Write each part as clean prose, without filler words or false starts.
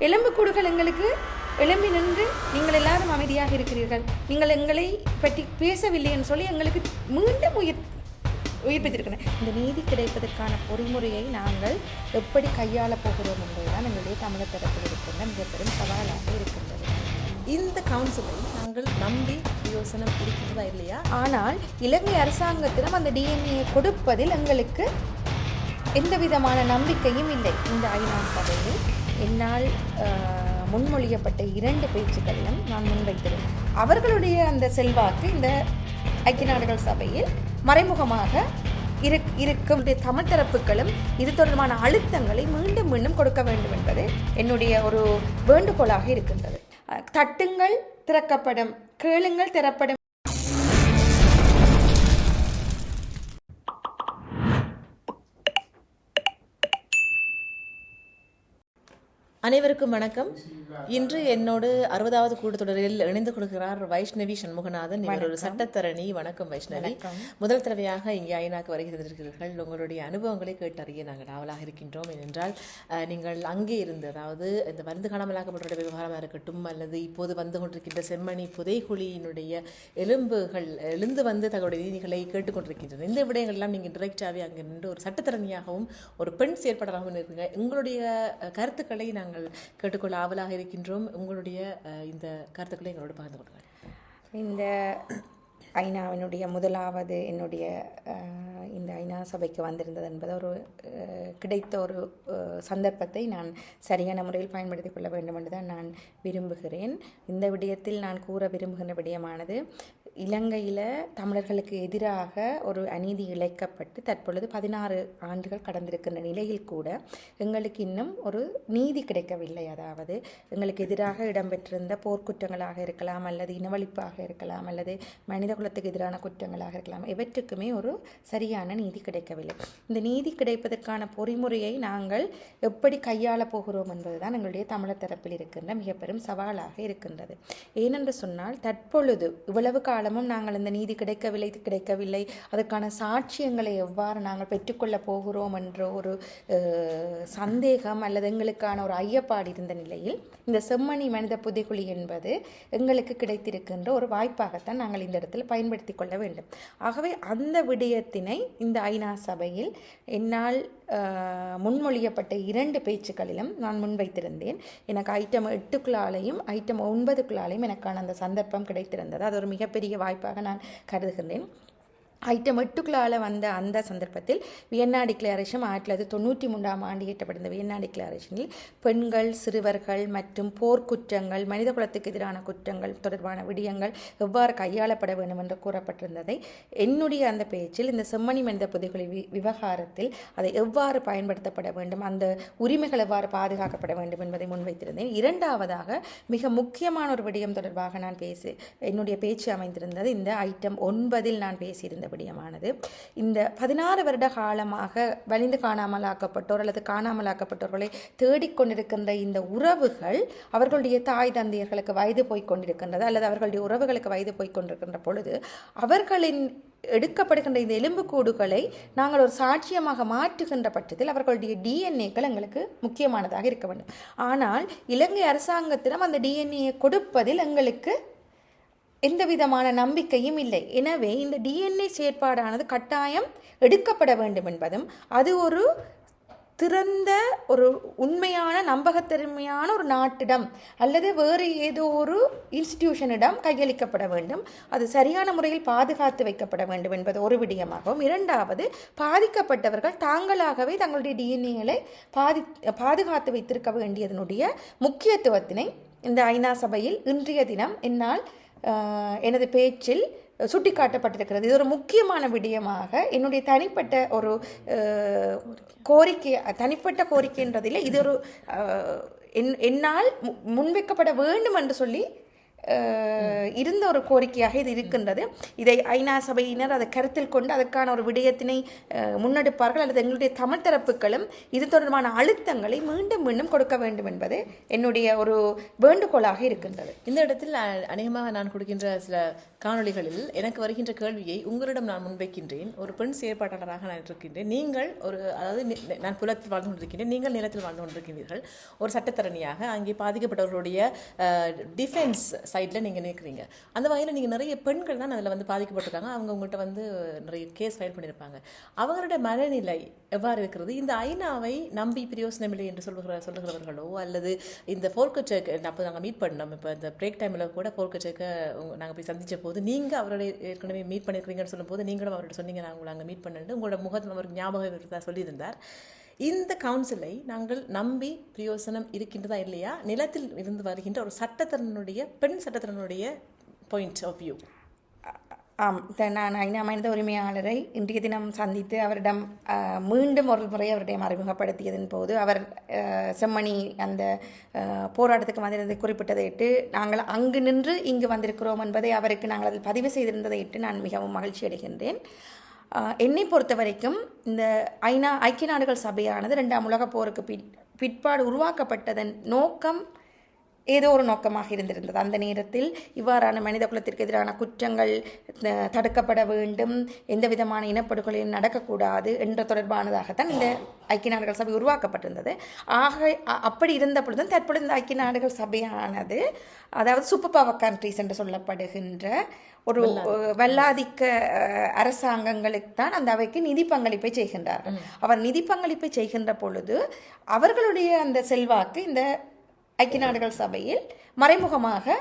எலும்புக்கூடுகள் எங்களுக்கு எழும்பி நின்று நீங்கள் எல்லாரும் அமைதியாக இருக்கிறீர்கள், நீங்கள் எங்களை பற்றி பேசவில்லை என்று சொல்லி எங்களுக்கு மீண்டும் உயிர்ப்பித்திருக்கிறேன். இந்த நீதி கிடைப்பதற்கான பொறிமுறையை நாங்கள் எப்படி கையாளப் போகிறோம் என்பதுதான் எங்களுடைய தமிழர் தரப்பில் இருக்கின்ற மிக பெரும் சவாலாக இருக்கின்றது. இந்த கவுன்சிலை நாங்கள் நம்பி யோசனை இருக்கிறதா இல்லையா? ஆனால் இலங்கை அரசாங்கத்திடம் அந்த டிஎன்ஏ கொடுப்பதில் எங்களுக்கு எந்த விதமான நம்பிக்கையும் இல்லை. இந்த ஐநா சபையில் என்னால் முன்மொழியப்பட்ட 2 பேச்சுக்களிலும் நான் முன்வைத்தேன். அவர்களுடைய அந்த செல்வாக்கு இந்த ஐக்கிய நாடுகள் சபையில் மறைமுகமாக இருக்கும் தமிழ் தரப்புகளும் இது தொடர்பான அழுத்தங்களை மீண்டும் மீண்டும் கொடுக்க வேண்டும் என்பது என்னுடைய ஒரு வேண்டுகோளாக இருக்கின்றது. தட்டுங்கள் திறக்கப்படும், கேளுங்கள் திறப்படும். அனைவருக்கும் வணக்கம். இன்று என்னோடு 60வது கூட்டத்தொடரில் இணைந்து கொடுக்கிறார் வைஷ்ணவி சண்முகநாதன். இவர் ஒரு சட்டத்தரணி. வணக்கம் வைஷ்ணவி. முதல் தடவையாக இங்கே ஐநாக்கு வருகை தந்திருக்கிறீர்கள். உங்களுடைய அனுபவங்களை கேட்டறிய நாங்கள் ஆவலாக இருக்கின்றோம். ஏனென்றால் நீங்கள் அங்கே இருந்து, அதாவது இந்த மருந்து காணாமலாக்கப்பட்ட விவகாரமாக இருக்கட்டும், அல்லது இப்போது வந்து கொண்டிருக்கின்ற செம்மணி புதைகுழியினுடைய எலும்புகள் எழுந்து வந்து தங்களுடைய நீதிகளை கேட்டுக்கொண்டிருக்கின்றன. இந்த விடயங்கள்லாம் நீங்கள் டிரெக்டாகவே அங்கே நின்று ஒரு சட்டத்தரணியாகவும் ஒரு பெண் செயற்பாளராகவும் இருக்குங்க. உங்களுடைய கருத்துக்களை நாங்கள் கேட்டுக்கொள்ள ஆவலாக இருக்கின்றோம். உங்களுடைய இந்த கருத்துக்களை எங்களோடு பகிர்ந்து கொள்ளுங்கள். இந்த ஐநாவினுடைய முதலாவது என்னுடைய இந்த ஐநா சபைக்கு வந்திருந்தது என்பது ஒரு கிடைத்த ஒரு சந்தர்ப்பத்தை நான் சரியான முறையில் பயன்படுத்தி கொள்ள வேண்டும் என்று தான் நான் விரும்புகிறேன். இந்த விடயத்தில் நான் கூற விரும்புகின்ற விடயமானது, இலங்கையில் தமிழர்களுக்கு எதிராக ஒரு அநீதி இழைக்கப்பட்டு தற்பொழுது 16 ஆண்டுகள் கடந்திருக்கின்ற நிலையில் கூட எங்களுக்கு இன்னும் ஒரு நீதி கிடைக்கவில்லை. அதாவது எங்களுக்கு எதிராக இடம்பெற்றிருந்த போர்க்குற்றங்களாக இருக்கலாம், அல்லது இனவழிப்பாக இருக்கலாம், அல்லது மனித குலத்துக்கு எதிரான குற்றங்களாக இருக்கலாம், இவற்றுக்குமே ஒரு சரியான நீதி கிடைக்கவில்லை. இந்த நீதி கிடைப்பதற்கான பொறிமுறையை நாங்கள் எப்படி கையாளப் போகிறோம் என்பதுதான் எங்களுடைய தமிழர் தரப்பில் இருக்கின்ற மிக பெரும் சவாலாக இருக்கின்றது. ஏனென்று சொன்னால், தற்பொழுது இவ்வளவு காலமும் நாங்கள் இந்த நீதி கிடைக்கவில்லை, அதற்கான சாட்சியங்களை எவ்வாறு நாங்கள் பெற்றுக்கொள்ளப் போகிறோம் என்ற ஒரு சந்தேகம் அல்லது எங்களுக்கான ஒரு ஐயப்பாடு இருந்த நிலையில் இந்த செம்மணி மனித புதைகுழி என்பது எங்களுக்கு கிடைத்திருக்கின்ற ஒரு வாய்ப்பாகத்தான் நாங்கள் இந்த இடத்தில் பயன்படுத்தி கொள்ள வேண்டும். ஆகவே அந்த விடயத்தினை இந்த ஐநா சபையில் என்னால் முன்மொழியப்பட்ட 2 பேச்சுக்களிலும் நான் முன்வைத்திருந்தேன். எனக்கு ஐட்டம் 8க்குள்ளாலையும் ஐட்டம் 9க்குள்ளாலையும் எனக்கான அந்த சந்தர்ப்பம் கிடைத்திருந்தது. அது ஒரு மிகப்பெரிய வாய்ப்பாக நான் கருதுகின்றேன். ஐட்டம் 8க்குள்ளால் வந்த அந்த சந்தர்ப்பத்தில் வியன்னா டிக்ளரேஷன் 1993 ஆண்டு இயற்றப்பட்ட வியன்னா டிக்ளரேஷனில் பெண்கள், சிறுவர்கள் மற்றும் போர்க்குற்றங்கள், மனித குலத்துக்கு எதிரான குற்றங்கள் தொடர்பான விடயங்கள் எவ்வாறு கையாளப்பட வேண்டும் என்று கூறப்பட்டிருந்ததை என்னுடைய அந்த பேச்சில் இந்த செம்மணி மனித புதைகுழி விவகாரத்தில் அதை எவ்வாறு பயன்படுத்தப்பட வேண்டும், அந்த உரிமைகள் எவ்வாறு பாதுகாக்கப்பட வேண்டும் என்பதை முன்வைத்திருந்தேன். இரண்டாவதாக மிக முக்கியமான ஒரு விடயம் தொடர்பாக நான் என்னுடைய பேச்சு அமைந்திருந்தது இந்த ஐட்டம் 9 நான் பேசியிருந்த விடயமானது. இந்த 16 வருட காலமாக வலிந்து காணாமலாக்கப்பட்டோர் அல்லது காணாமலாக்கப்பட்டோர்களை தேடிக்கொண்டிருக்கின்ற இந்த உறவுகள் அவர்களுடைய தாய் தந்தையர்களுக்கு வயது போய்கொண்டிருக்கின்றது, அல்லது அவர்களுடைய உறவுகளுக்கு வயது போய்கொண்டிருக்கின்ற பொழுது அவர்களின் எடுக்கப்படுகின்ற இந்த எலும்புக்கூடுகளை நாங்கள் ஒரு சாட்சியமாக மாற்றுகின்ற பட்சத்தில் அவர்களுடைய டிஎன்ஏக்கள் எங்களுக்கு முக்கியமானதாக இருக்க வேண்டும். ஆனால் இலங்கை அரசாங்கத்திடம் அந்த டிஎன்ஏ கொடுப்பதில் எங்களுக்கு எந்த விதமான நம்பிக்கையும் இல்லை. எனவே இந்த டிஎன்ஏ செயற்பாடானது கட்டாயம் எடுக்கப்பட வேண்டும் என்பதும், அது ஒரு திறந்த ஒரு உண்மையான நம்பகத்தன்மையான ஒரு நாட்டிடம் அல்லது வேறு ஏதோ ஒரு இன்ஸ்டிடியூஷனிடம் கையளிக்கப்பட வேண்டும், அது சரியான முறையில் பாதுகாத்து வைக்கப்பட வேண்டும் என்பது ஒரு விடயமாகவும், இரண்டாவது பாதிக்கப்பட்டவர்கள் தாங்களாகவே தங்களுடைய டிஎன்ஏகளை பாதுகாத்து வைத்திருக்க வேண்டியதனுடைய முக்கியத்துவத்தினை இந்த ஐநா சபையில் இன்றைய தினம் என்னால் எனது பேச்சில் சுட்டிக்காட்டப்பட்டிருக்கிறது. இது ஒரு முக்கியமான விடயமாக என்னுடைய தனிப்பட்ட ஒரு கோரிக்கை, தனிப்பட்ட கோரிக்கைன்றதில் இது ஒரு என்னால் முன்வைக்கப்பட வேண்டும் என்று சொல்லி இருந்த ஒரு கோரிக்கையாக இது இருக்கின்றது. இதை ஐநா சபையினர் அதை கருத்தில் கொண்டு அதற்கான ஒரு விடயத்தினை முன்னெடுப்பார்கள், அல்லது எங்களுடைய தமிழ் தரப்புகளும் இது தொடர்பான அழுத்தங்களை மீண்டும் மீண்டும் கொடுக்க வேண்டும் என்பது என்னுடைய ஒரு வேண்டுகோளாக இருக்கின்றது. இந்த இடத்தில் அநேகமாக நான் கொடுக்கின்ற சில காணொளிகளில் எனக்கு வருகின்ற கேள்வியை உங்களிடம் நான் முன்வைக்கின்றேன். ஒரு பெண் செயற்பாட்டாளராக நான் இருக்கின்றேன். நீங்கள் அதாவது நான் புலத்தில் வாழ்ந்து கொண்டிருக்கின்றேன், நீங்கள் நிலத்தில் வாழ்ந்து கொண்டிருக்கின்றீர்கள். ஒரு சட்டத்தரணியாக அங்கே பாதிக்கப்பட்டவர்களுடைய டிஃபென்ஸ் சைடில் நீங்கள் நிற்கிறீங்க. அந்த வகையில் நீங்கள் நிறைய பெண்கள் தான் அதில் வந்து பாதிக்கப்பட்டிருக்காங்க. அவங்க உங்கள்கிட்ட வந்து நிறைய கேஸ் ஃபைல் பண்ணியிருப்பாங்க. அவங்களுடைய மனநிலை எவ்வாறு இருக்கிறது? இந்த ஐநாவை நம்பி பிரயோசனமில்லை என்று சொல்லுகிறவர்களோ அல்லது இந்த ஃபோல்கச்சேக் அப்போ நாங்கள் மீட் பண்ணோம், இப்போ இந்த பிரேக் டைமில் கூட ஃபோல்கச்சேக்கை நாங்கள் போய் சந்தித்த போது நீங்கள் அவருடைய ஏற்கனவே மீட் பண்ணியிருக்கிறீங்கன்னு சொல்லும்போது நீங்களும் அவர்கிட்ட சொன்னீங்க நான் உங்களை அங்கே மீட் பண்ணிட்டு உங்களோட முகத்தில் அவருக்கு ஞாபகம் இருக்கிறதா சொல்லியிருந்தார். இந்த கவுன்சிலை நாங்கள் நம்பி பிரயோசனம் இருக்கின்றதா இல்லையா? நிலத்தில் இருந்து வருகின்ற ஒரு சட்டத்தரனுடைய பெண் சட்டத்தரனுடைய பாயிண்ட் ஆஃப் வியூ. ஆம், நான் ஐநா மனித உரிமையாளரை இன்றைய தினம் சந்தித்து அவரிடம் மீண்டும் ஒரு முறை அவருடைய அறிமுகப்படுத்தியதன் போது அவர் செம்மணி அந்த போராட்டத்துக்கு வந்திருந்ததை குறிப்பிட்டதை இட்டு நாங்கள் அங்கு நின்று இங்கு வந்திருக்கிறோம் என்பதை அவருக்கு நாங்கள் அதில் பதிவு செய்திருந்ததை இட்டு நான் மிகவும் மகிழ்ச்சி அடைகின்றேன். என்னை பொறுத்த வரைக்கும் இந்த ஐக்கிய நாடுகள் சபையானது 2ஆம் உலகப் போருக்கு பிற்பாடு உருவாக்கப்பட்டதன் நோக்கம் ஏதோ ஒரு நோக்கமாக இருந்திருந்தது. அந்த நேரத்தில் இவ்வாறான மனித குலத்திற்கு எதிரான குற்றங்கள் தடுக்கப்பட வேண்டும், எந்த விதமான இனப்படுகொலையும் நடக்கக்கூடாது என்ற தொடர்பானதாகத்தான் இந்த ஐக்கிய நாடுகள் சபை உருவாக்கப்பட்டிருந்தது. அப்படி இருந்த பொழுதும் தற்பொழுது இந்த ஐக்கிய நாடுகள் சபையானது அதாவது சூப்பர் பவர் கண்ட்ரிஸ் என்று சொல்லப்படுகின்ற ஒரு வல்லாதிக்க அரசாங்கங்களுக்கு தான் அந்த அவைக்கு நிதி பங்களிப்பை செய்கின்றார்கள். அவர் நிதி பங்களிப்பை செய்கின்ற பொழுது அவர்களுடைய அந்த செல்வாக்கு இந்த ஐக்கிய நாடுகள் சபையில் மறைமுகமாக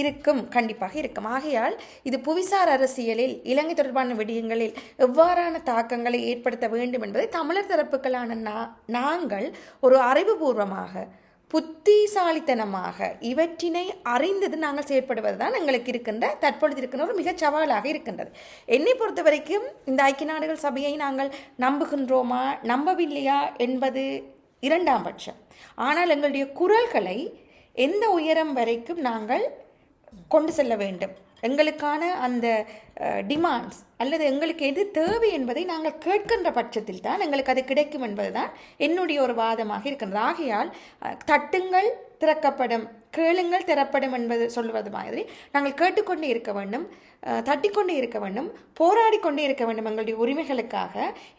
இருக்கும், கண்டிப்பாக இருக்கும். ஆகையால் இது புவிசார் அரசியலில் இலங்கை தொடர்பான விடயங்களில் எவ்வாறான தாக்கங்களை ஏற்படுத்த வேண்டும் என்பதை தமிழர் தரப்புகளான நாங்கள் ஒரு அறிவுபூர்வமாக புத்திசாலித்தனமாக இவற்றினை அறிந்தது நாங்கள் செயற்படுவது தான் எங்களுக்கு இருக்கின்ற தற்பொழுது இருக்கின்ற ஒரு மிகச் சவாலாக இருக்கின்றது. என்னை பொறுத்த வரைக்கும் இந்த ஐக்கிய நாடுகள் சபையை நாங்கள் நம்புகின்றோமா நம்பவில்லையா என்பது 2ஆம் பட்சம். ஆனால் எங்களுடைய குரல்களை எந்த உயரம் வரைக்கும் நாங்கள் கொண்டு செல்ல வேண்டும், எங்களுக்கான அந்த டிமாண்ட்ஸ் அல்லது எங்களுக்கு எது தேவை என்பதை நாங்கள் கேட்கின்ற பட்சத்தில் தான் எங்களுக்கு அது கிடைக்கும் என்பதுதான் என்னுடைய ஒரு வாதமாக இருக்கின்றது. ஆகையால் தட்டுங்கள் திறக்கப்படும், கேளுங்கள் திறப்படும் என்பது சொல்வது மாதிரி நாங்கள் கேட்டுக்கொண்டே இருக்க வேண்டும், தட்டிக்கொண்டே இருக்க வேண்டும், போராடி கொண்டே இருக்க வேண்டும் எங்களுடைய உரிமைகளுக்காக.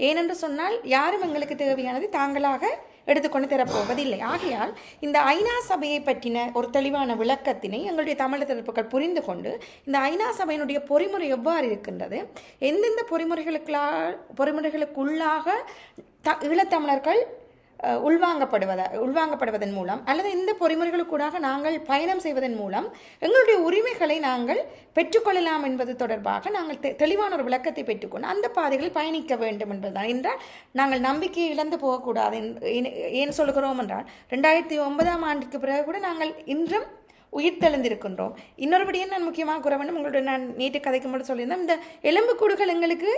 ஏனென்று சொன்னால் யாரும் எங்களுக்கு தேவையானது தாங்களாக எடுத்துக்கொண்டு தரப்போவதில்லை. ஆகையால் இந்த ஐநா சபையை பற்றின ஒரு தெளிவான விளக்கத்தினை எங்களுடைய தமிழர் தரப்புகள் புரிந்து கொண்டு இந்த ஐநா சபையினுடைய பொறிமுறை எவ்வாறு இருக்கின்றது, எந்தெந்த பொறிமுறைகளுக்குள்ளாக ஈழத்தமிழர்கள் உள்வாங்கப்படுவதன் மூலம் அல்லது இந்த பொறிமுறைகளுக்கூடாக நாங்கள் பயணம் செய்வதன் மூலம் எங்களுடைய உரிமைகளை நாங்கள் பெற்றுக்கொள்ளலாம் என்பது தொடர்பாக நாங்கள் தெளிவான ஒரு விளக்கத்தை பெற்றுக்கொண்டு அந்த பாதைகளில் பயணிக்க வேண்டும் என்பதுதான். என்றால் நாங்கள் நம்பிக்கையை இழந்து போகக்கூடாது. ஏன் சொல்கிறோம் என்றால் 2009ஆம் ஆண்டுக்கு பிறகு கூட நாங்கள் இன்றும் உயிர் தெளிந்திருக்கின்றோம். இன்னொருபடியும் நான் முக்கியமாக கூற வேண்டும், உங்களுடைய நான் நேற்று கதைக்கும் போது சொல்லியிருந்தேன், இந்த எலும்புக்கூடுகள் எங்களுக்கு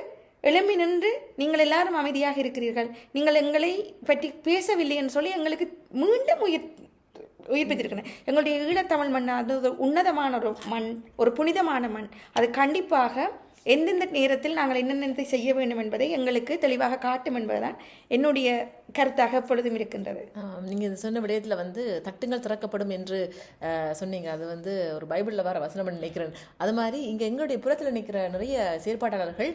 எழும்பி நின்று நீங்கள் எல்லாரும் அமைதியாக இருக்கிறீர்கள், நீங்கள் எங்களை பற்றி பேசவில்லை என்று சொல்லி எங்களுக்கு மீண்டும் உயிர்ப்பித்திருக்கிறேன். எங்களுடைய ஈழத்தமிழ் மண் அது ஒரு உன்னதமான ஒரு மண், ஒரு புனிதமான மண். அது கண்டிப்பாக எந்தெந்த நேரத்தில் நாங்கள் என்னென்னத்தை செய்ய வேண்டும் என்பதை எங்களுக்கு தெளிவாக காட்டும் என்பதுதான் என்னுடைய கருத்தாக எப்பொழுதும் இருக்கின்றது. நீங்கள் இது சொன்ன விடயத்தில் வந்து தட்டுங்கள் திறக்கப்படும் என்று சொன்னீங்க. அது வந்து ஒரு பைபிளில் வர வசனம் நினைக்கிறேன். அது மாதிரி இங்கே எங்களுடைய புறத்தில் நிற்கிற நிறைய செயற்பாட்டாளர்கள்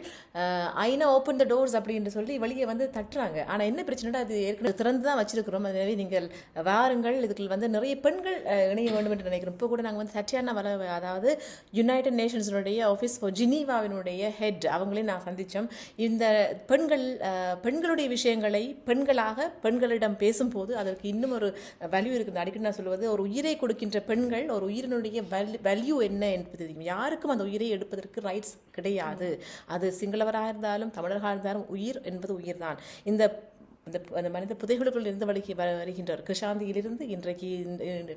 ஐநா ஓப்பன் த டோர்ஸ் அப்படின்னு சொல்லி வெளியே வந்து தட்டுறாங்க. ஆனால் என்ன பிரச்சனைனா அது ஏற்கனவே திறந்து தான் வச்சிருக்கிறோம். எனவே நீங்கள் வாருங்கள், இதுக்கு வந்து நிறைய பெண்கள் இணைய வேண்டும் என்று நினைக்கிறோம். இப்போ கூட நாங்கள் வந்து சட்டியான அதாவது யுனைடெட் நேஷன்ஸினுடைய ஆஃபீஸ் ஃபார் ஜினீவாவினுடைய ஹெட் அவங்களையும் நான் சந்தித்தோம். இந்த பெண்களுடைய விஷயங்களை பெண்களிடம் பேசும்போது அதற்கு இன்னும் ஒரு வேல்யூ இருக்குது. அடிக்கடி நான் சொல்லுவது, ஒரு உயிரை கொடுக்கின்ற பெண்கள் ஒரு உயிரினுடைய வேல்யூ என்ன என்பது தெரியும். யாருக்கும் அந்த உயிரை எடுப்பதற்கு ரைட்ஸ் கிடையாது. அது சிங்களவராக இருந்தாலும் தமிழராக இருந்தாலும் உயிர் என்பது உயிர் தான். இந்த அந்த மனித புதைகளுக்குள் இருந்து வருகின்றவர் கிருஷாந்தியிலிருந்து இன்றைக்கு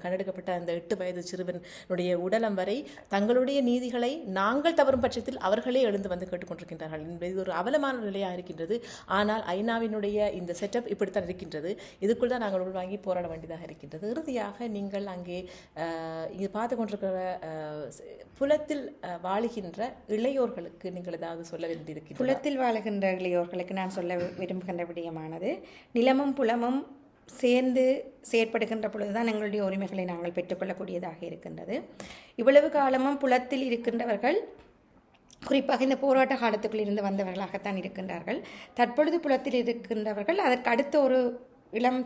கண்டெடுக்கப்பட்ட அந்த 8 வயது சிறுவனுடைய உடலம் வரை தங்களுடைய நீதிகளை நாங்கள் தவறும் பட்சத்தில் அவர்களே எழுந்து வந்து கேட்டுக்கொண்டிருக்கின்றார்கள் என்பது ஒரு அவலமான நிலையாக இருக்கின்றது. ஆனால் ஐநாவினுடைய இந்த செட்டப் இப்படித்தான் இருக்கின்றது. இதுக்குள் தான் நாங்கள் உள்வாங்கி போராட வேண்டியதாக இருக்கின்றது. இறுதியாக நீங்கள் அங்கே இங்கே பார்த்து கொண்டிருக்கிற புலத்தில் வாழுகின்ற இளையோர்களுக்கு நீங்கள் ஏதாவது சொல்ல வேண்டியிருக்கிறது? புலத்தில் வாழுகின்ற இளையோர்களுக்கு நான் சொல்ல விரும்புகின்ற விடயமானது, நிலமும் புலமும் சேர்ந்து செயற்படுகின்ற பொழுதுதான் எங்களுடைய உரிமைகளை நாங்கள் பெற்றுக்கொள்ளக்கூடியதாக இருக்கின்றது. இவ்வளவு காலமும் புலத்தில் இருக்கின்றவர்கள் குறிப்பாக இந்த போராட்ட காலத்துக்குள் இருந்து வந்தவர்களாகத்தான் இருக்கின்றார்கள். தற்பொழுது புலத்தில் இருக்கின்றவர்கள் அதற்கு அடுத்த ஒரு இளம்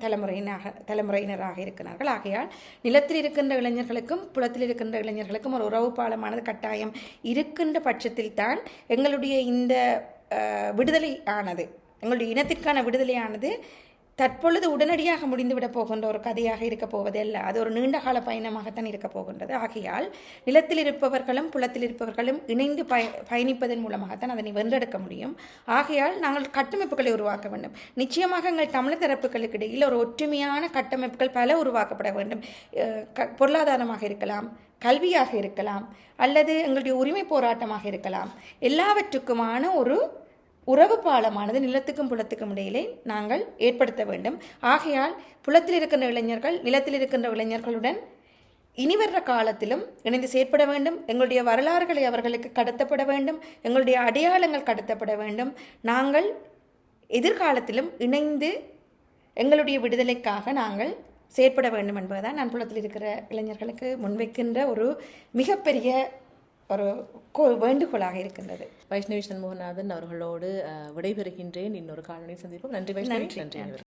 தலைமுறையினராக இருக்கிறார்கள். ஆகையால் நிலத்தில் இருக்கின்ற இளைஞர்களுக்கும் புலத்தில் இருக்கின்ற இளைஞர்களுக்கும் ஒரு உறவு பாலமானது கட்டாயம் இருக்கின்ற பட்சத்தில் தான் எங்களுடைய இந்த விடுதலை ஆனது, எங்களுடைய இனத்திற்கான விடுதலையானது தற்பொழுது உடனடியாக முடிந்துவிடப் போகின்ற ஒரு கதையாக இருக்கப் போவதல்ல. அது ஒரு நீண்டகால பயணமாகத்தான் இருக்கப் போகின்றது. ஆகையால் நிலத்தில் இருப்பவர்களும் புலத்தில் இருப்பவர்களும் இணைந்து பயணிப்பதன் மூலமாகத்தான் அதனை வென்றெடுக்க முடியும். ஆகையால் நாங்கள் கட்டமைப்புகளை உருவாக்க வேண்டும். நிச்சயமாக எங்கள் தமிழர் தரப்புகளுக்கு இடையில் ஒரு ஒற்றுமையான கட்டமைப்புகள் பல உருவாக்கப்பட வேண்டும். பொருளாதாரமாக இருக்கலாம், கல்வியாக இருக்கலாம், அல்லது எங்களுடைய உரிமை போராட்டமாக இருக்கலாம். எல்லாவற்றுக்குமான ஒரு உறவு பாலமானது நிலத்துக்கும் புலத்துக்கும் இடையிலே நாங்கள் ஏற்படுத்த வேண்டும். ஆகையால் புலத்தில் இருக்கின்ற இளைஞர்கள் நிலத்தில் இருக்கின்ற இளைஞர்களுடன் இனிவர்ற காலத்திலும் இணைந்து செயற்பட வேண்டும். எங்களுடைய வரலாறுகளை அவர்களுக்கு கடத்தப்பட வேண்டும். எங்களுடைய அடையாளங்கள் கடத்தப்பட வேண்டும். நாங்கள் எதிர்காலத்திலும் இணைந்து எங்களுடைய விடுதலைக்காக நாங்கள் செயற்பட வேண்டும் என்பதுதான் நான் புலத்தில் இருக்கிற இளைஞர்களுக்கு முன்வைக்கின்ற ஒரு மிகப்பெரிய ஒரு வேண்டுகோளாக இருக்கின்றது. வைஷ்ணவி சண்முகநாதன் அவர்களோடு விடைபெறுகின்றேன். இன்னொரு காணொளி சந்திப்போம். நன்றி வைஷ்ணவி. நன்றி.